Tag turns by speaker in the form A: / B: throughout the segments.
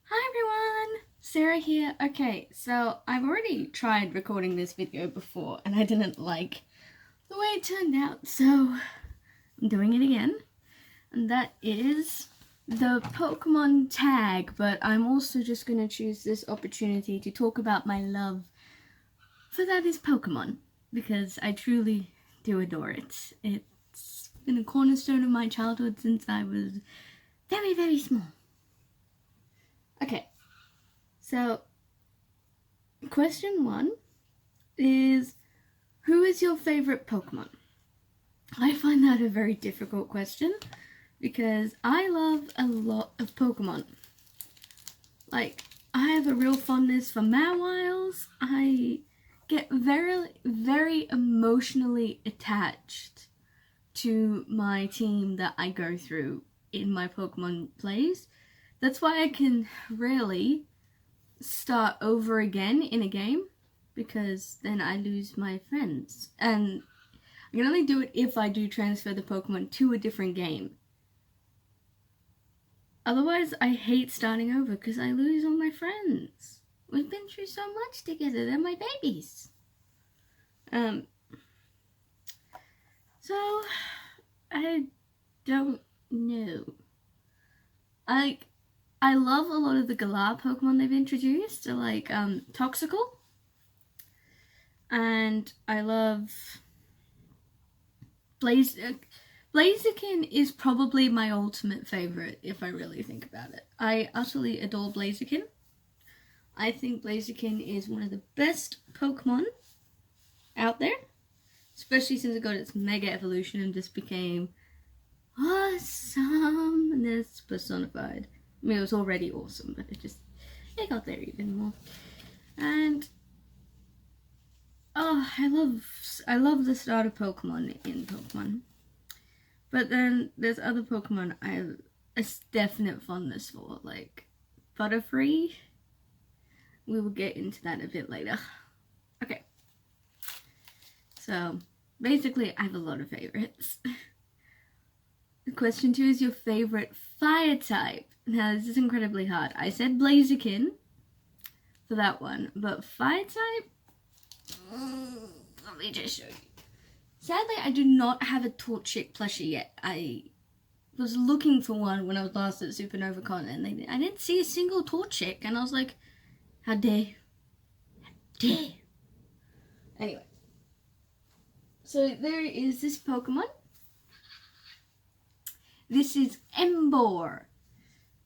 A: Hi everyone! Sarah here. Okay, so I've already tried recording this video before and I didn't like the way it turned out, so I'm doing it again. And that is the Pokemon tag, but I'm also just going to choose this opportunity to talk about my love for that is Pokemon, because I truly do adore it. It's been a cornerstone of my childhood since I was very, very small. Okay. So, question 1 is, who is your favorite Pokemon? I find that a very difficult question because I love a lot of Pokemon. Like, I have a real fondness for Mawiles. I get very, very emotionally attached to my team that I go through in my Pokemon plays. That's why I can really start over again in a game, because then I lose my friends, and I can only do it if I do transfer the Pokemon to a different game. Otherwise, I hate starting over because I lose all my friends. We've been through so much together. They're my babies. So I don't know. I love a lot of the Galar Pokemon they've introduced, so like Toxical, and I love Blaziken is probably my ultimate favorite if I really think about it. I utterly adore Blaziken. I think Blaziken is one of the best Pokemon out there, especially since it got its Mega Evolution and just became awesomeness personified. I mean, it was already awesome, but it got there even more. And I love the starter Pokemon in Pokemon. But then there's other Pokemon I have a definite fondness for, like Butterfree. We will get into that a bit later. Okay. So, basically, I have a lot of favorites. Question 2 is your favorite fire type. Now, this is incredibly hard. I said Blaziken for that one, but fire type? Let me just show you. Sadly, I do not have a Torchic plushie yet. I was looking for one when I was last at Supernova Con, and I didn't see a single Torchic, and I was like, how dare you? How dare you? Anyway. So there is this Pokemon. This is Emboar.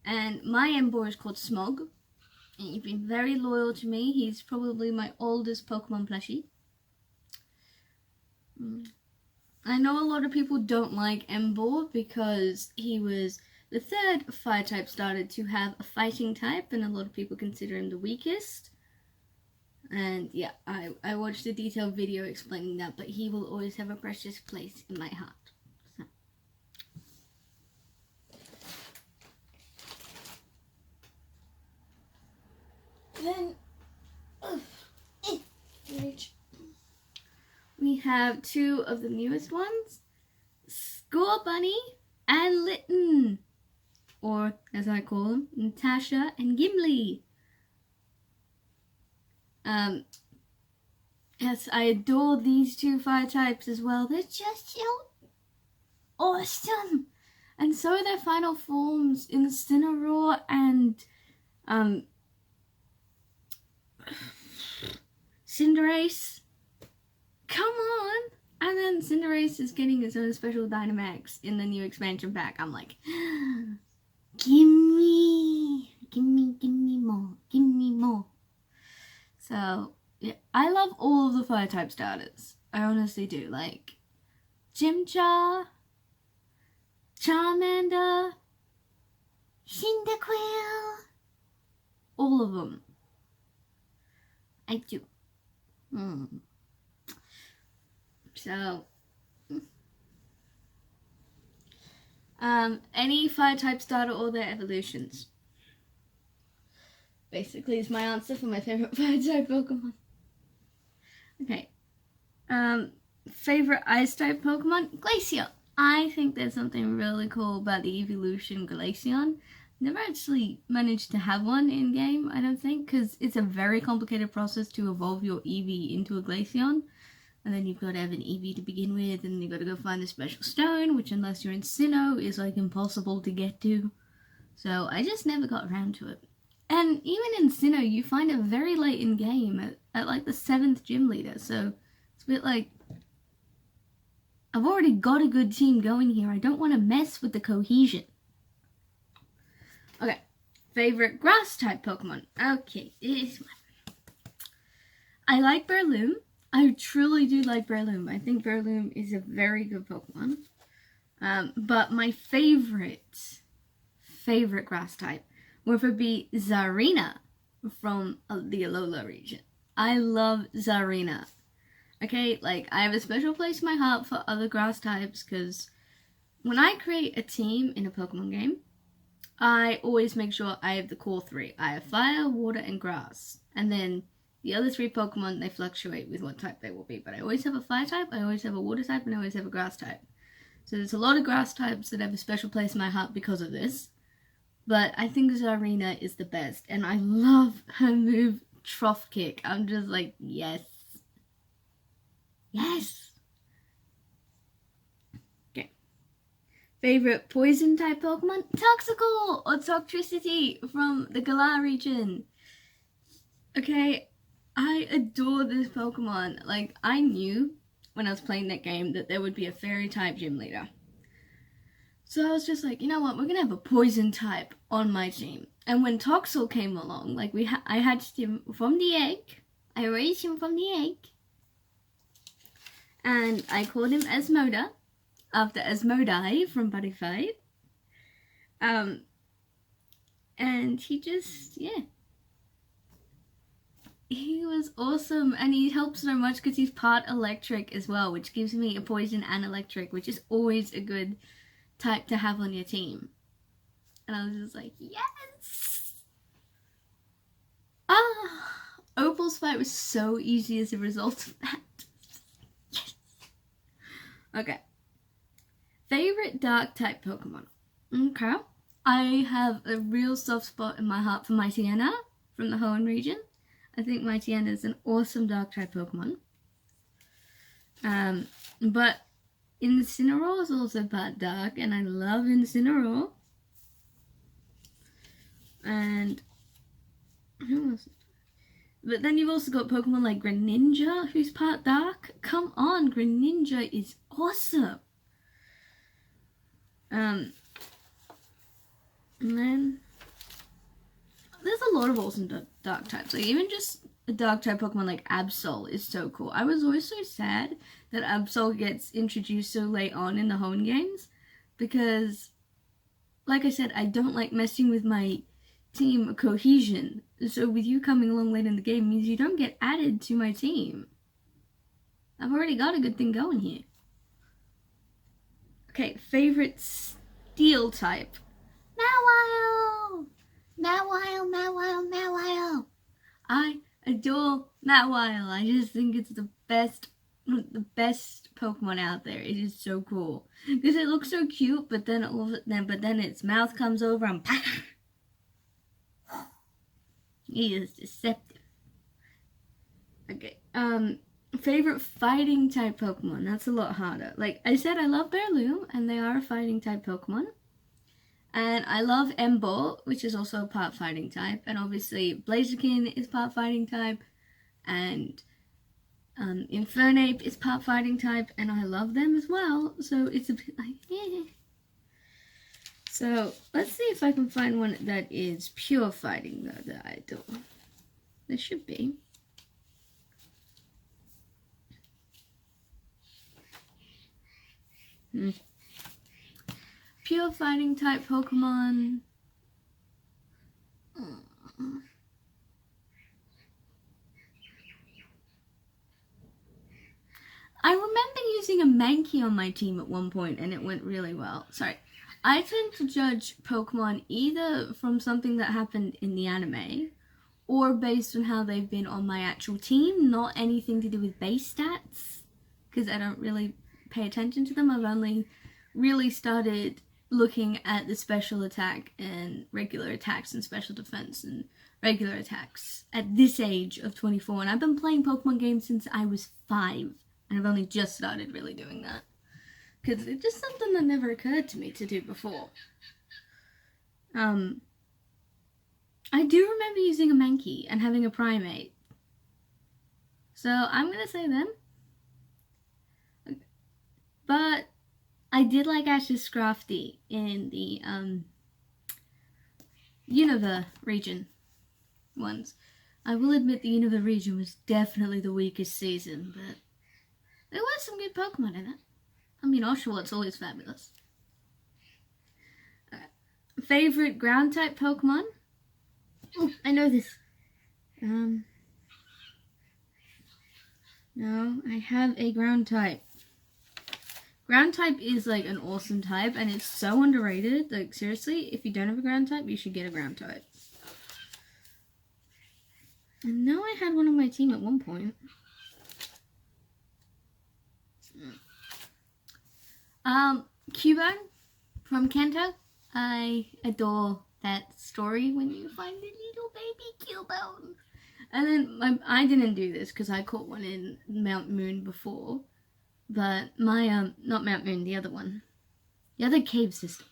A: And my Emboar is called Smog. And you've been very loyal to me. He's probably my oldest Pokemon plushie. I know a lot of people don't like Emboar because he was the third fire type starter to have a fighting type, and a lot of people consider him the weakest. And yeah, I watched a detailed video explaining that, but he will always have a precious place in my heart. So. Then, we have 2 of the newest ones, Scorbunny and Litten, or as I call them, Natasha and Gimli. Yes, I adore these 2 fire types as well. They're just so awesome. And so are their final forms, Incineroar and Cinderace. Come on! And then Cinderace is getting its own special Dynamax in the new expansion pack. I'm like, gimme more. So, yeah, I love all of the fire type starters. I honestly do. Like, Chimchar, Charmander, Cyndaquil, all of them. I do. So, any fire type starter or their evolutions. Basically, is my answer for my favorite fire type Pokemon. Okay. Favorite ice type Pokemon? Glaceon. I think there's something really cool about the evolution Glaceon never actually managed to have one in game, I don't think, because it's a very complicated process to evolve your Eevee into a Glaceon. And then you've got to have an Eevee to begin with, and you've got to go find the special stone, which unless you're in Sinnoh is like impossible to get to. So I just never got around to it. And even in Sinnoh, you find it very late in game at like the 7th gym leader. So it's a bit like, I've already got a good team going here. I don't want to mess with the cohesion. Okay, favorite grass type Pokemon. Okay, this one. I like Breloom. I truly do like Breloom. I think Breloom is a very good Pokemon. But my favorite grass type would be Zarina from the Alola region. I love Zarina. Okay, like, I have a special place in my heart for other grass types, because when I create a team in a Pokemon game, I always make sure I have the core 3. I have fire, water, and grass. And then the other 3 Pokemon, they fluctuate with what type they will be. But I always have a fire type, I always have a water type, and I always have a grass type. So there's a lot of grass types that have a special place in my heart because of this. But I think Zarina is the best. And I love her move, Trough Kick. I'm just like, yes. Yes! Okay. Favorite poison type Pokemon? Toxical or Toxtricity from the Galar region. Okay, I adore this Pokemon. Like, I knew when I was playing that game that there would be a fairy type gym leader. So I was just like, you know what, we're gonna have a poison type on my team. And when Toxel came along, like I hatched him from the egg. I raised him from the egg. And I called him Asmoda, after Asmodai from Butterfly. And he just, yeah. He was awesome, and he helps so much because he's part electric as well, which gives me a poison and electric, which is always a good type to have on your team. And I was just like, yes! Opal's fight was so easy as a result of that. Okay. Favorite dark type Pokemon. Okay. I have a real soft spot in my heart for Mightyena from the Hoenn region. I think Mightyena is an awesome dark type Pokemon. But Incineroar is also part dark, and I love Incineroar. And who else? But then you've also got Pokemon like Greninja, who's part dark. Come on, Greninja is awesome. And then there's a lot of awesome dark types. Like, even just a dark type Pokemon like Absol is so cool. I was always so sad that Absol gets introduced so late on in the Hoenn games, because, like I said, I don't like messing with my team cohesion. So with you coming along late in the game means you don't get added to my team. I've already got a good thing going here. Okay, favorite steel type. Mawile! Mawile, Mawile, Mawile. I adore Mawile. I just think it's the best Pokemon out there. It is so cool. Because it looks so cute, but then its mouth comes over and he is deceptive. Okay, favorite fighting type Pokemon. That's a lot harder. Like I said, I love Breloom, and they are a fighting type Pokemon. And I love Emboar, which is also a part fighting type. And obviously Blaziken is part fighting type. And Infernape is part fighting type. And I love them as well. So it's a bit like, yeah. So let's see if I can find one that is pure fighting though that I adore. There should be. Pure fighting type Pokemon. I remember using a Mankey on my team at one point and it went really well. Sorry. I tend to judge Pokemon either from something that happened in the anime or based on how they've been on my actual team, not anything to do with base stats, because I don't really pay attention to them. I've only really started looking at the special attack and regular attacks and special defense and regular attacks at this age of 24. And I've been playing Pokemon games since I was 5. And I've only just started really doing that. Because it's just something that never occurred to me to do before. I do remember using a Mankey and having a Primate. So I'm going to say them. But I did like Ash's Scrafty in the Unova region ones. I will admit the Unova region was definitely the weakest season, but there were some good Pokemon in it. I mean, Oshawott always fabulous. Favorite ground type Pokemon? Oh, I know this. No, I have a ground type. Ground type is like an awesome type, and it's so underrated. Like, seriously, if you don't have a ground type, you should get a ground type. I know I had one on my team at one point. Cubone from Kanto. I adore that story when you find the little baby Cubone. And then I didn't do this because I caught one in Mount Moon before. But my, not Mount Moon, the other one. The other cave system.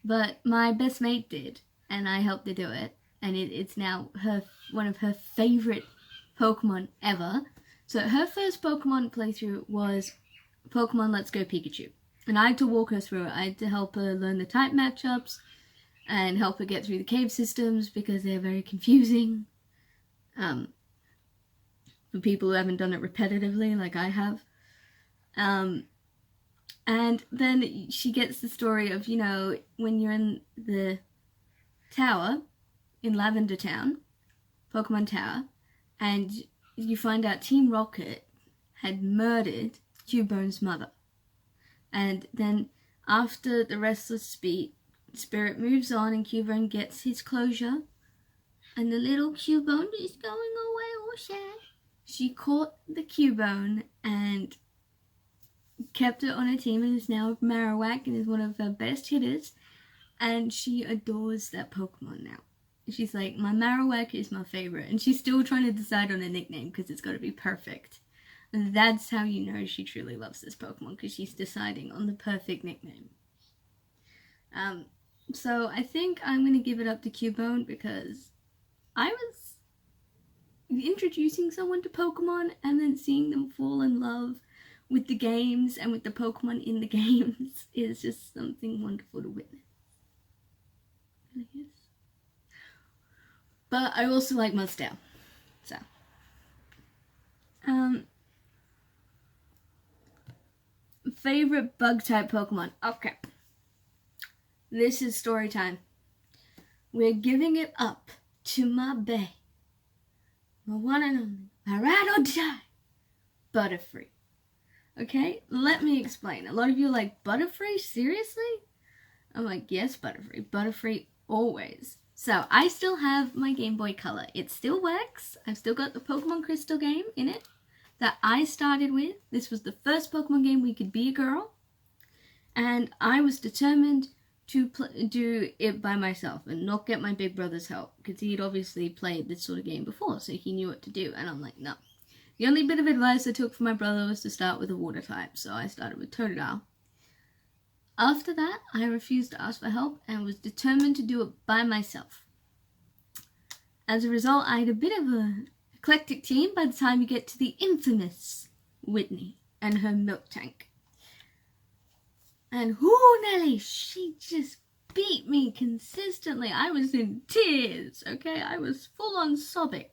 A: But my best mate did, and I helped her do it. And it's now one of her favorite Pokemon ever. So her first Pokemon playthrough was Pokemon Let's Go Pikachu. And I had to walk her through it. I had to help her learn the type matchups and help her get through the cave systems because they're very confusing. For people who haven't done it repetitively like I have. And then she gets the story of, you know, when you're in the tower in Lavender Town, Pokemon Tower, and you find out Team Rocket had murdered Cubone's mother. And then after the Restless Spirit moves on and Cubone gets his closure, and the little Cubone is going away all sad, she caught the Cubone and kept it on her team and is now Marowak and is one of her best hitters. And she adores that Pokemon now. She's like, my Marowak is my favorite. And she's still trying to decide on a nickname because it's got to be perfect. And that's how you know she truly loves this Pokemon, because she's deciding on the perfect nickname. So I think I'm going to give it up to Cubone because I was introducing someone to Pokemon and then seeing them fall in love with the games and with the Pokemon in the games is just something wonderful to witness. It really is. But I also like Mudsdale. So. Favorite bug type Pokemon. Okay. This is story time. We're giving it up to my bae. My one and only. My ride or die. Butterfree. Okay, let me explain. A lot of you are like, Butterfree? Seriously? I'm like, yes, Butterfree. Butterfree always. So, I still have my Game Boy Color. It still works. I've still got the Pokemon Crystal game in it that I started with. This was the first Pokemon game we could be a girl. And I was determined to do it by myself and not get my big brother's help, because he'd obviously played this sort of game before, so he knew what to do. And I'm like, no. The only bit of advice I took from my brother was to start with a water type, so I started with Totodile. After that, I refused to ask for help and was determined to do it by myself. As a result, I had a bit of an eclectic team by the time you get to the infamous Whitney and her milk tank. And whoo, Nelly, she just beat me consistently. I was in tears, okay? I was full on sobbing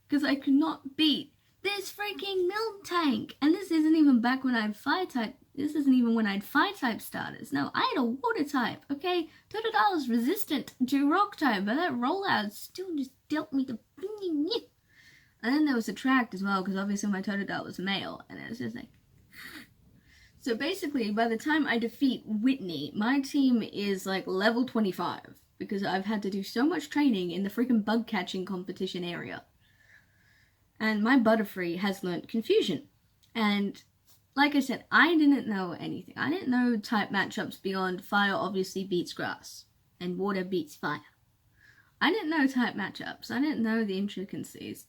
A: because I could not beat this freaking milk tank. And this isn't even back when I had fire type. This isn't even when I had fire type starters. No, I had a water type, okay? Totodile is resistant to rock type, but that rollout still just dealt me the... And then there was Attract as well, because obviously my Totodile was male, and it was just like... So basically, by the time I defeat Whitney, my team is like level 25, because I've had to do so much training in the freaking bug catching competition area. And my Butterfree has learnt Confusion. And like I said, I didn't know anything. I didn't know type matchups beyond fire obviously beats grass and water beats fire. I didn't know type matchups. I didn't know the intricacies.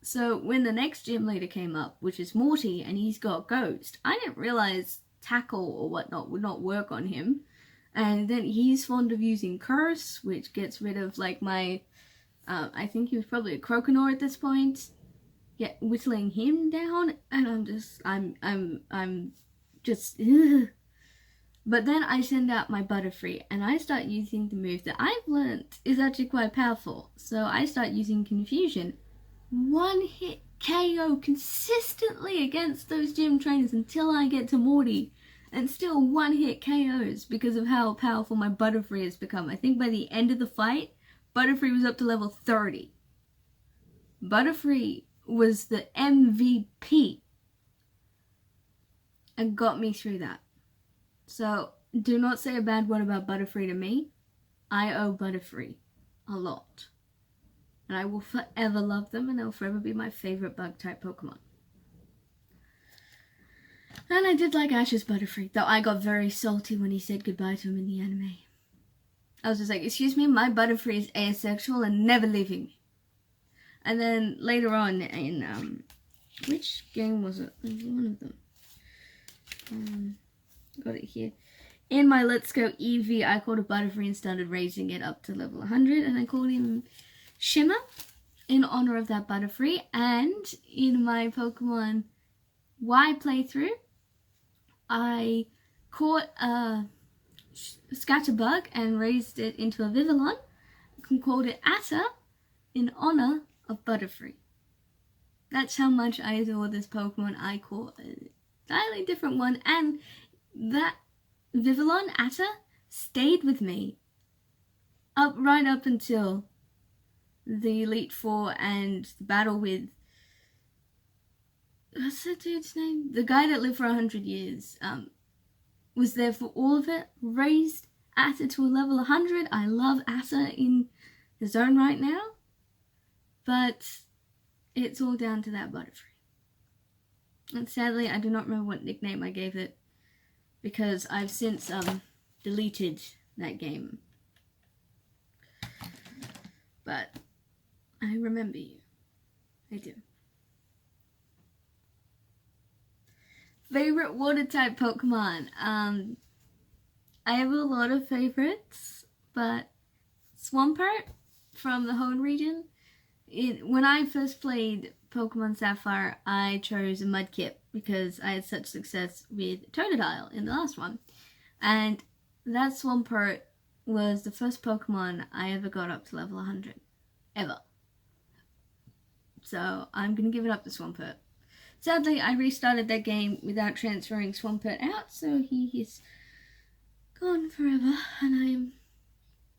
A: So when the next gym leader came up, which is Morty, and he's got Ghost, I didn't realize Tackle or whatnot would not work on him. And then he's fond of using Curse, which gets rid of like my, I think he was probably a Croconaw at this point, whittling him down, and I'm just, ugh. But then I send out my Butterfree, and I start using the move that I've learnt is actually quite powerful. So I start using Confusion. One hit KO consistently against those gym trainers until I get to Morty, and still one hit KOs because of how powerful my Butterfree has become. I think by the end of the fight, Butterfree was up to level 30. Butterfree was the MVP and got me through that. So do not say a bad word about Butterfree to me. I owe Butterfree a lot. And I will forever love them, and they'll forever be my favorite bug-type Pokemon. And I did like Ash's Butterfree, though I got very salty when he said goodbye to him in the anime. I was just like, excuse me, my Butterfree is asexual and never leaving me. And then later on in, which game was it? It was one of them. Got it here. In my Let's Go Eevee, I called a Butterfree and started raising it up to level 100, and I called him Shimmer in honor of that Butterfree. And in my Pokemon Y playthrough, I caught a Scatterbug and raised it into a Vivillon and called it Atta in honor of Butterfree. That's how much I adore this Pokemon. I caught a slightly different one, and that Vivillon Atta stayed with me right up until the Elite Four and the battle with, what's that dude's name? The guy that lived for 100 years. Was there for all of it. Raised Atta to a level 100. I love Atta in the zone right now. But it's all down to that Butterfree. And sadly, I do not remember what nickname I gave it, because I've since deleted that game. But I remember you. I do. Favorite water type Pokemon? I have a lot of favorites, but Swampert from the Hoenn region. When I first played Pokemon Sapphire, I chose a Mudkip because I had such success with Totodile in the last one. And that Swampert was the first Pokemon I ever got up to level 100. Ever. So I'm going to give it up to Swampert. Sadly, I restarted that game without transferring Swampert out, so he is gone forever, and I'm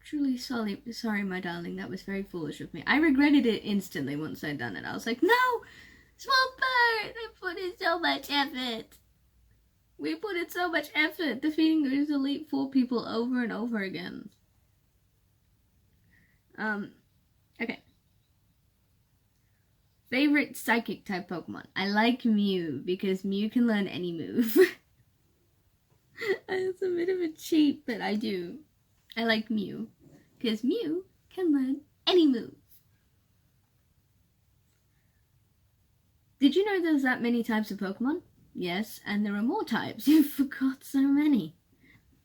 A: truly sorry, my darling. That was very foolish of me. I regretted it instantly once I'd done it. I was like, no! Swampert! I put in so much effort! We put in so much effort defeating those Elite Four people over and over again. Okay. Favorite Psychic type Pokemon? I like Mew, because Mew can learn any move. It's a bit of a cheat, but I do. I like Mew, because Mew can learn any move. Did you know there's that many types of Pokemon? Yes, and there are more types. You forgot so many.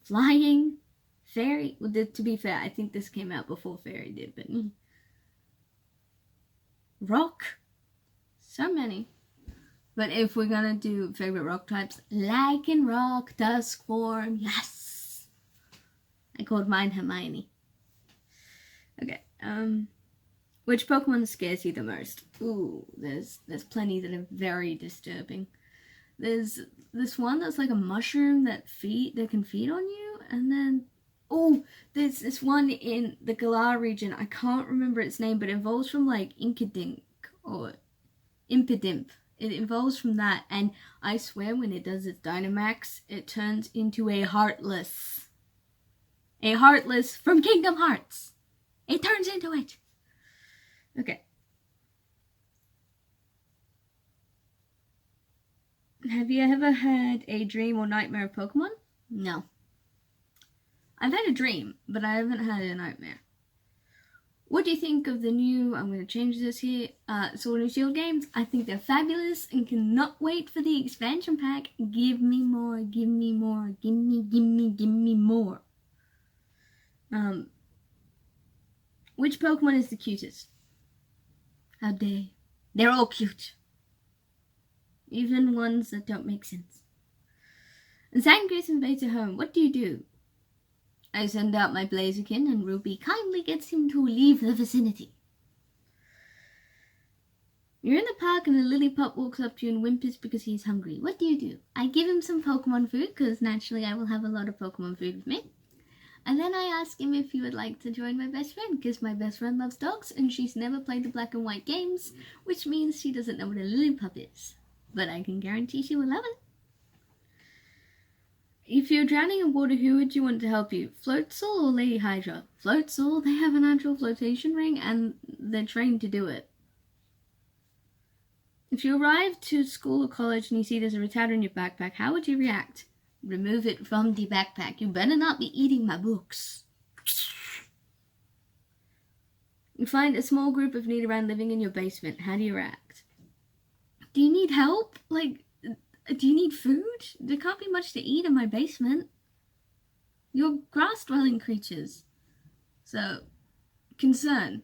A: Flying, Fairy. Well, to be fair, I think this came out before Fairy did, but Rock. So many. But if we're gonna do favorite rock types, Lycanroc, Duskform, yes! I called mine Hermione. Okay, which Pokemon scares you the most? Ooh, there's plenty that are very disturbing. There's this one that's like a mushroom that can feed on you, and then there's this one in the Galar region. I can't remember its name, but it evolves from like Inkadink or Impidimp. It evolves from that, and I swear when it does its Dynamax, it turns into a Heartless. A Heartless from Kingdom Hearts. It turns into it. Okay. Have you ever had a dream or nightmare of Pokemon? No. I've had a dream, but I haven't had a nightmare. What do you think of the new, I'm going to change this here, Sword and Shield games? I think they're fabulous and cannot wait for the expansion pack. Give me more, give me more, give me more. Which Pokemon is the cutest? How dare you? They're all cute. Even ones that don't make sense. And Zangoose invades your home. What do you do? I send out my Blaziken and Ruby kindly gets him to leave the vicinity. You're in the park and a Lillipup walks up to you and whimpers because he's hungry. What do you do? I give him some Pokemon food because naturally I will have a lot of Pokemon food with me. And then I ask him if he would like to join my best friend because my best friend loves dogs and she's never played the black and white games, which means she doesn't know what a Lillipup is. But I can guarantee she will love it. If you're drowning in water, who would you want to help you? Floatzel or Lady Hydra? Floatzel, they have a natural flotation ring and they're trained to do it. If you arrive to school or college and you see there's a Rattata in your backpack, how would you react? Remove it from the backpack. You better not be eating my books. You find a small group of Nidoran living in your basement. How do you react? Do you need help? Like, do you need food? There can't be much to eat in my basement. You're grass-dwelling creatures. So, concern.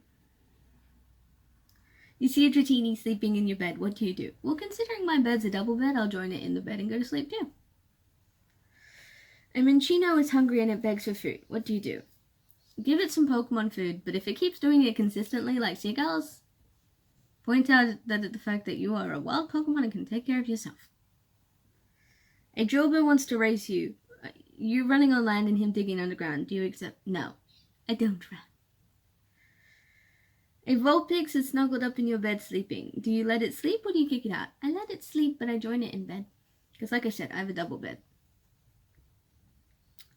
A: You see a Dratini sleeping in your bed. What do you do? Well, considering my bed's a double bed, I'll join it in the bed and go to sleep too. A Minccino is hungry and it begs for food. What do you do? Give it some Pokemon food, but if it keeps doing it consistently like seagulls, point out that the fact that you are a wild Pokemon and can take care of yourself. A Drillbur wants to race you. You're running on land and him digging underground. Do you accept? No, I don't run. A Vulpix is snuggled up in your bed sleeping. Do you let it sleep or do you kick it out? I let it sleep, but I join it in bed. Because like I said, I have a double bed.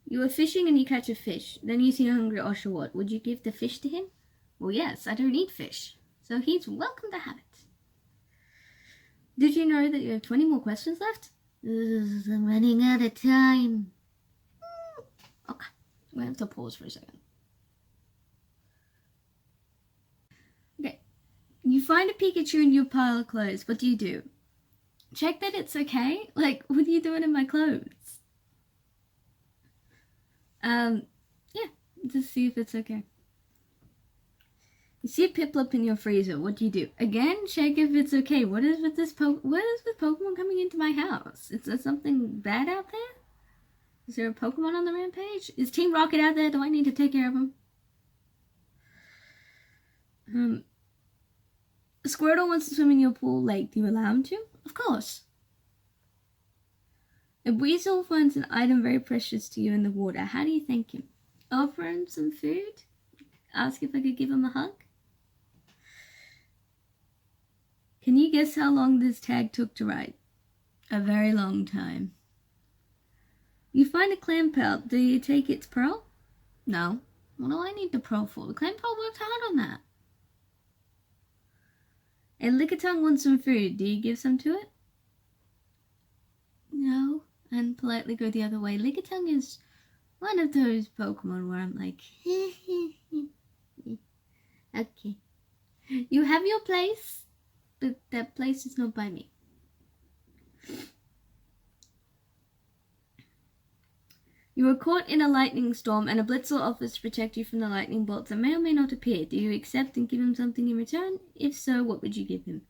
A: You are fishing and you catch a fish. Then you see a hungry Oshawott. Would you give the fish to him? Well, yes, I don't eat fish. So he's welcome to have it. Did you know that you have 20 more questions left? I'm running out of time. Okay, we have to pause for a second. Okay, you find a Pikachu in your pile of clothes. What do you do? Check that it's okay. Like, what are you doing in my clothes? Yeah, just see if it's okay. You see a Piplup in your freezer. What do you do? Again, check if it's okay. What is with this What is with Pokemon coming into my house? Is there something bad out there? Is there a Pokemon on the rampage? Is Team Rocket out there? Do I need to take care of him? A Squirtle wants to swim in your pool lake. Do you allow him to? Of course. A Weasel finds an item very precious to you in the water. How do you thank him? Offer him some food? Ask if I could give him a hug? Can you guess how long this tag took to write? A very long time. You find a Clamperl. Do you take its pearl? No. What do I need the pearl for? The Clamperl worked hard on that. A Lickitung wants some food. Do you give some to it? No. And politely go the other way. Lickitung is one of those Pokemon where I'm like, okay. You have your place, but that place is not by me. You are caught in a lightning storm and a Blitzel offers to protect you from the lightning bolts that may or may not appear. Do you accept and give him something in return? If so, what would you give him?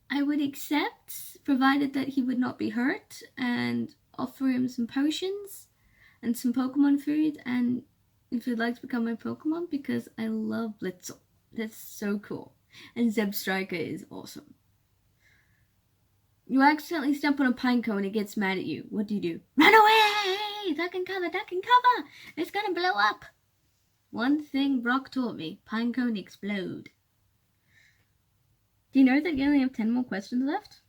A: I would accept, provided that he would not be hurt, and offer him some potions and some Pokemon food, and if he'd like to become my Pokemon, because I love Blitzel. That's so cool. And Zebstrika is awesome. You accidentally step on a Pineco and it gets mad at you. What do? Run away! Duck and cover, duck and cover! It's gonna blow up! One thing Brock taught me, Pinecone explode. Do you know that you only have 10 more questions left?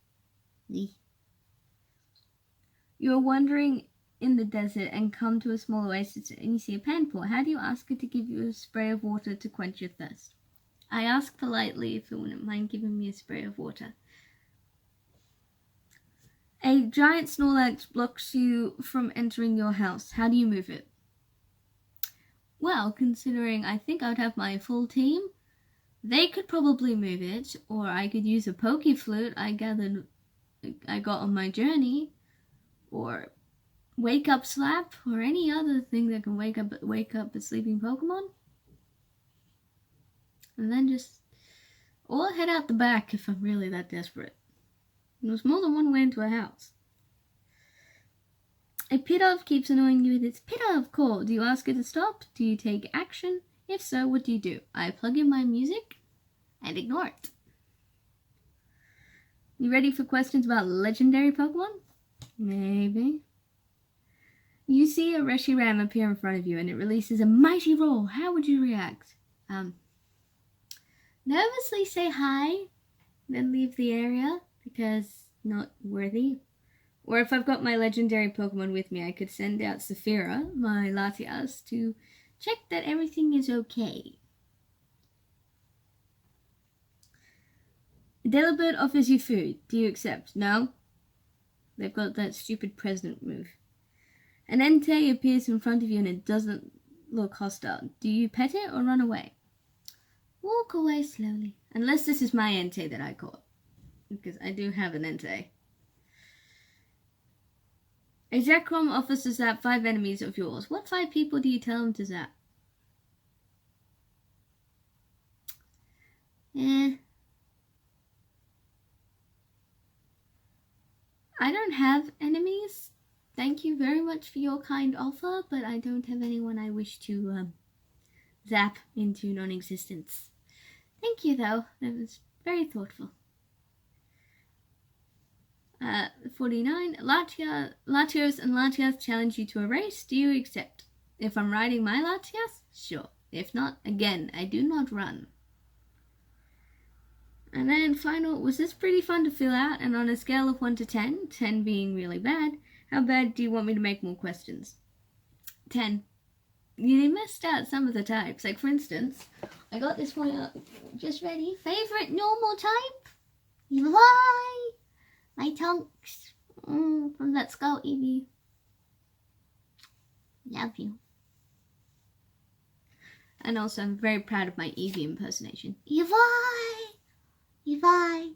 A: You're wandering in the desert and come to a small oasis and you see a panpour. How do you ask it to give you a spray of water to quench your thirst? I ask politely if it wouldn't mind giving me a spray of water. A giant Snorlax blocks you from entering your house. How do you move it? Well, considering I think I'd have my full team, they could probably move it, or I could use a Pokeflute I got on my journey, or Wake Up Slap, or any other thing that can wake up a sleeping Pokemon. And then or head out the back if I'm really that desperate. There's more than one way into a house. A Pidove keeps annoying you with its Pidove call. Do you ask it to stop? Do you take action? If so, what do you do? I plug in my music and ignore it. You ready for questions about legendary Pokemon? Maybe. You see a Reshiram appear in front of you and it releases a mighty roar. How would you react? Nervously say hi, then leave the area because not worthy. Or if I've got my legendary Pokemon with me, I could send out Saphira, my Latias, to check that everything is okay. Delibird offers you food. Do you accept? No? They've got that stupid president move. An Entei appears in front of you and it doesn't look hostile. Do you pet it or run away? Walk away slowly. Unless this is my Entei that I caught. Because I do have an Entei. A Zekrom offers to zap 5 enemies of yours. What 5 people do you tell him to zap? I don't have enemies. Thank you very much for your kind offer, but I don't have anyone I wish to zap into non-existence. Thank you, though. That was very thoughtful. 49. Latios and Latias challenge you to a race. Do you accept? If I'm riding my Latias, sure. If not, again, I do not run. And then final, was this pretty fun to fill out? And on a scale of 1 to 10, 10 being really bad, how bad do you want me to make more questions? 10. You missed out some of the types. Like, for instance, I got this one up. Just ready. Favorite normal type? Why? My Tonks. From Let's Go, Eevee. Love you. And also, I'm very proud of my Eevee impersonation. Eevee! Eevee!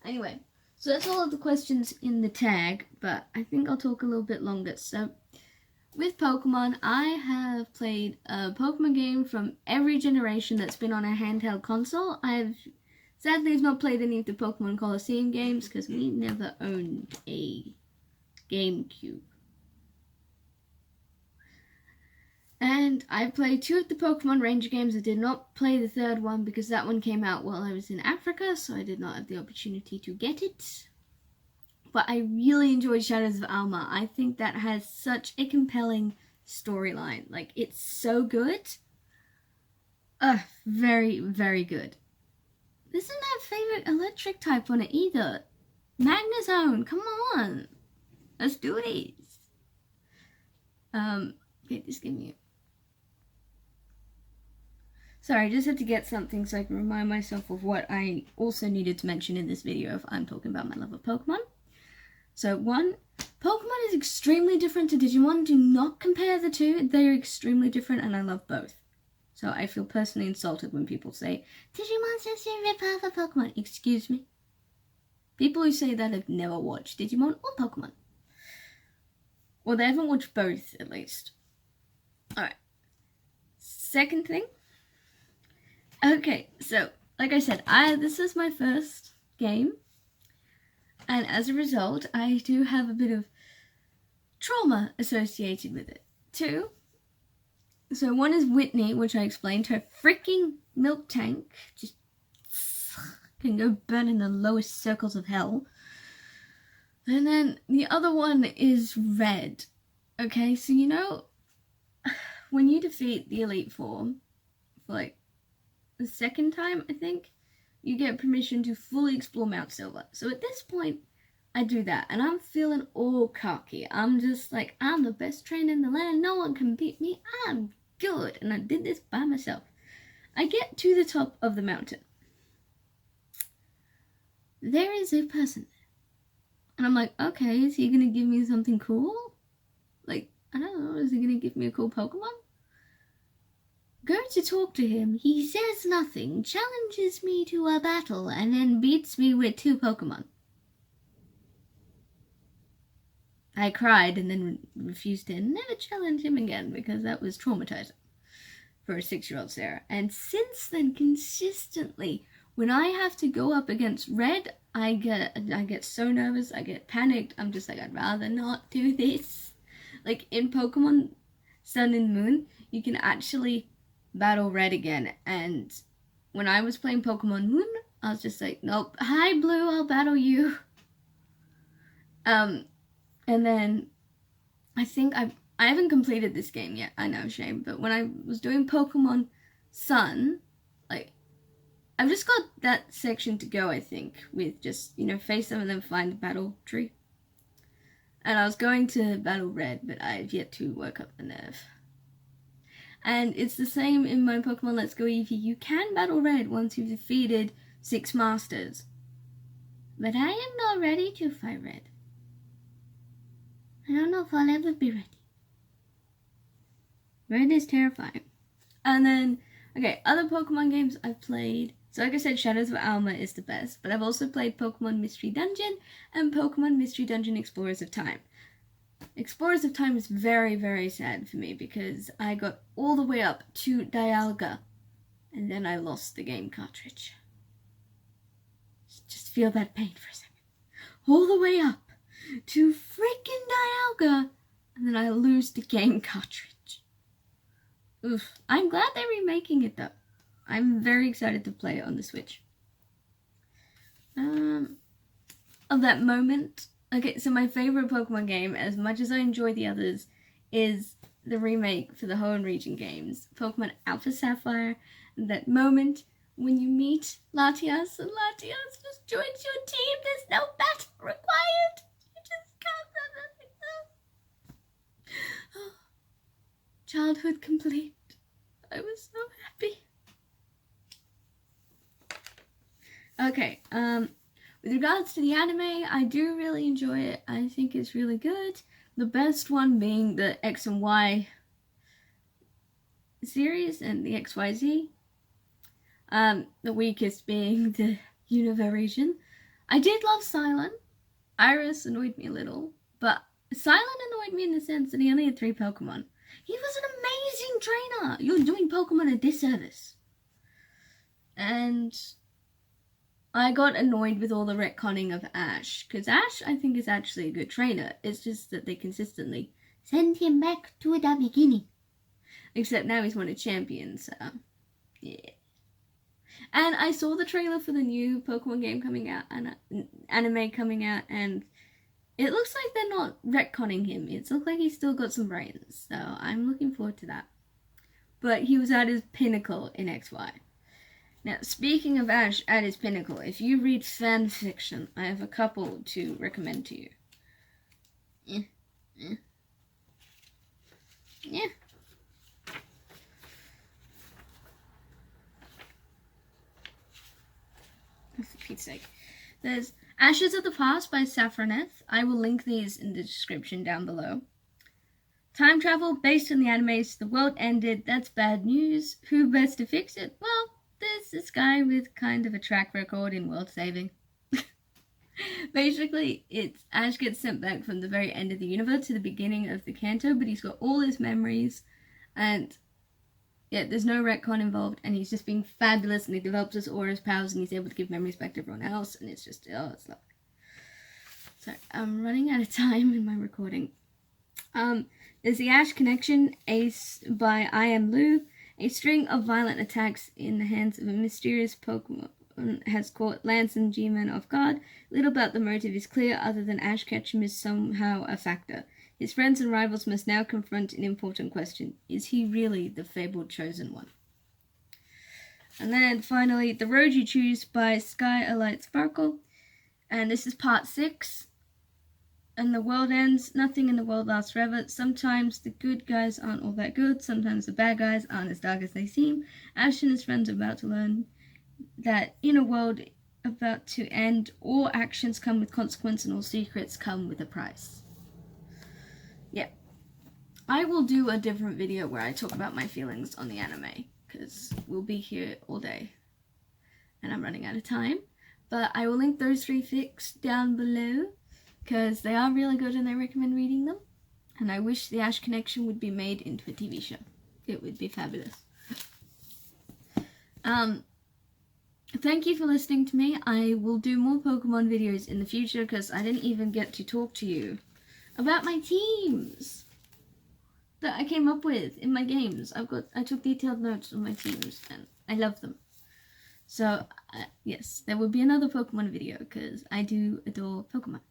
A: Anyway, so that's all of the questions in the tag, but I think I'll talk a little bit longer. So, with Pokemon, I have played a Pokemon game from every generation that's been on a handheld console. Sadly, I've not played any of the Pokemon Coliseum games because we never owned a GameCube. And I played 2 of the Pokemon Ranger games. I did not play the 3rd one because that one came out while I was in Africa, so I did not have the opportunity to get it. But I really enjoyed Shadows of Alma. I think that has such a compelling storyline. Like, it's so good. Very, very good. Isn't that favorite electric type on it either? Magnezone, come on. Let's do this. Okay, just give me Sorry, I just had to get something so I can remind myself of what I also needed to mention in this video if I'm talking about my love of Pokemon. So 1, Pokemon is extremely different to Digimon. Do not compare the two. They are extremely different and I love both. So I feel personally insulted when people say, Digimon's your favorite part of Pokemon. Excuse me? People who say that have never watched Digimon or Pokemon. Or they haven't watched both, at least. Alright. Second thing. Okay, so, like I said, this is my first game. And as a result, I do have a bit of trauma associated with it. 2. So 1 is Whitney, which I explained. Her freaking milk tank just can go burn in the lowest circles of hell. And then the other one is Red. Okay, so you know, when you defeat the Elite Four, for like the 2nd time, I think, you get permission to fully explore Mount Silver. So at this point, I do that, and I'm feeling all cocky. I'm just like, I'm the best trainer in the land. No one can beat me. I'm good. And I did this by myself. I get to the top of the mountain. there is a person there. And I'm like, okay, is he gonna give me something cool? Like, I don't know, is he gonna give me a cool Pokemon? Go to talk to him, he says nothing, challenges me to a battle, and then beats me with 2 Pokemon. I cried and then refused to never challenge him again because that was traumatizing for a 6-year-old Sarah. And since then, consistently, when I have to go up against Red, I get so nervous, I get panicked. I'm just like, I'd rather not do this. Like in Pokemon Sun and Moon, you can actually battle Red again. And when I was playing Pokemon Moon, I was just like, nope, hi Blue, I'll battle you. And then I think I haven't completed this game yet, I know, shame, but when I was doing Pokemon Sun, like, I've just got that section to go, I think, with just, face them and then find the battle tree. And I was going to battle Red, but I've yet to work up the nerve. And it's the same in my Pokemon Let's Go Eevee. You can battle Red once you've defeated 6 Masters. But I am not ready to fight Red. I don't know if I'll ever be ready. Red is terrifying. And then, okay, other Pokemon games I've played. So like I said, Shadows of Alma is the best, but I've also played Pokemon Mystery Dungeon and Pokemon Mystery Dungeon Explorers of Time. Explorers of Time is very, very sad for me because I got all the way up to Dialga and then I lost the game cartridge. Just feel that pain for a second. All the way up to freaking Dialga and then I lose the game cartridge. Oof. I'm glad they're remaking it though. I'm very excited to play it on the Switch. Of that moment. Okay, so my favorite Pokemon game, as much as I enjoy the others, is the remake for the Hoenn region games, Pokemon Alpha Sapphire. That moment when you meet Latias and Latias just joins your team. There's no battle required. You just come. Oh, childhood complete. I was so happy. Okay, with regards to the anime, I do really enjoy it. I think it's really good. The best one being the X and Y series and the XYZ. The weakest being the Universion. I did love Silent. Iris annoyed me a little, but Silent annoyed me in the sense that he only had 3 Pokemon. He was an amazing trainer. You're doing Pokemon a disservice. And I got annoyed with all the retconning of Ash, because Ash, I think, is actually a good trainer. It's just that they consistently send him back to the beginning. Except now he's won a champion, so yeah. And I saw the trailer for the new Pokemon game coming out, and anime coming out, and it looks like they're not retconning him. It looks like he's still got some brains, so I'm looking forward to that. But he was at his pinnacle in XY. Now, speaking of Ash at his pinnacle, if you read fanfiction, I have a couple to recommend to you. Yeah. For Pete's sake. There's Ashes of the Past by Saffroneth. I will link these in the description down below. Time travel based on the animes. The world ended. That's bad news. Who best to fix it? Well, there's this guy with kind of a track record in world saving. Basically, it's Ash gets sent back from the very end of the universe to the beginning of the Kanto, but he's got all his memories, and yeah, there's no retcon involved, and he's just being fabulous, and he develops his aura's powers, and he's able to give memories back to everyone else, and it's just, oh, it's lovely. Sorry, I'm running out of time in my recording. There's the Ash Connection, Ace by I Am Lou. A string of violent attacks in the hands of a mysterious Pokemon has caught Lance and G-Man off guard. Little about the motive is clear, other than Ash Ketchum is somehow a factor. His friends and rivals must now confront an important question. Is he really the fabled chosen one? And then finally, The Road You Choose by Sky Alight Sparkle. And this is part 6. And the world ends. Nothing in the world lasts forever. Sometimes the good guys aren't all that good. Sometimes the bad guys aren't as dark as they seem. Ash and his friends are about to learn that in a world about to end. All actions come with consequence and all secrets come with a price. Yeah. I will do a different video where I talk about my feelings on the anime, because we'll be here all day and I'm running out of time. But I will link those 3 fics down below because they are really good and I recommend reading them. And I wish the Ash Connection would be made into a TV show. It would be fabulous. Thank you for listening to me. I will do more Pokemon videos in the future because I didn't even get to talk to you about my teams that I came up with in my games. I took detailed notes on my teams and I love them. So yes, there will be another Pokemon video because I do adore Pokemon.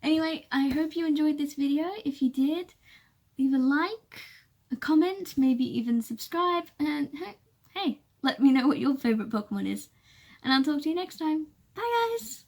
A: Anyway, I hope you enjoyed this video. If you did, leave a like, a comment, maybe even subscribe, and hey, let me know what your favorite Pokemon is. And I'll talk to you next time. Bye guys!